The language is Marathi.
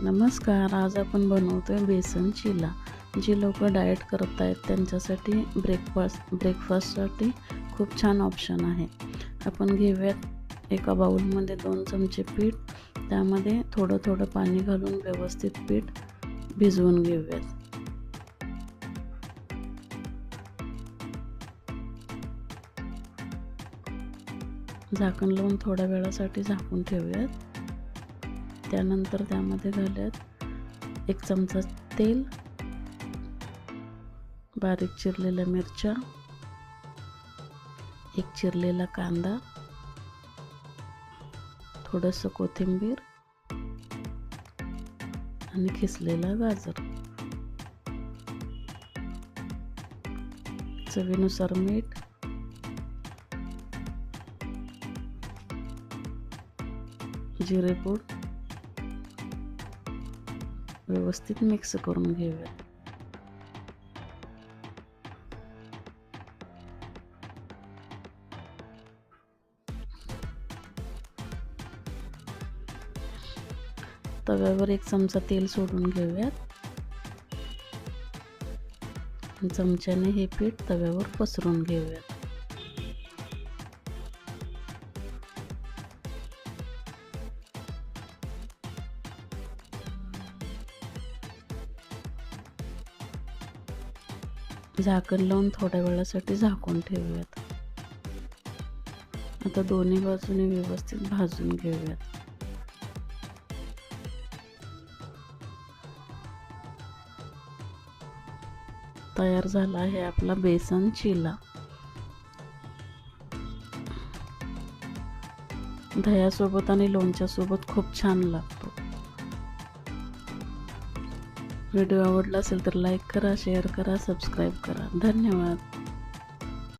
नमस्कार. आज आपण बनवतोय बेसन चिला. जी लोक डाएट करत आहेत त्यांच्यासाठी ब्रेकफास्टसाठी खूप छान ऑप्शन आहे. आपण घेऊयात एका बाउलमध्ये 2 चमचे पीठ, त्यामध्ये थोडं थोडं पाणी घालून व्यवस्थित पीठ भिजवून घेऊयात. झाकण लावून थोड्या वेळासाठी झाकून ठेवूयात. त्यानंतर त्यामध्ये घालूयात 1 चमचा तेल, बारीक चिरलेल्या मिरच्या, 1 चिरलेला कांदा, थोडंसं कोथिंबीर आणि किसलेला गाजर, चवीनुसार मीठ, जिरेपूड व्यवस्थित मिक्स करून घेऊया. तव्यावर 1 चमचा तेल सोडून घेऊयात. चमच्याने हे पीठ तव्यावर पसरून घेऊयात. झाकण लावून थोड्या वेळासाठी झाकून ठेवूयात. आता दोन्ही बाजूने व्यवस्थित भाजून घेऊयात. तयार झाला आहे आपला बेसन चिला. दह्यासोबत आणि लोणच्यासोबत खूप छान लागतो. व्हिडिओ आवडला असेल तर लाईक करा, शेअर करा, सबस्क्राईब करा. धन्यवाद.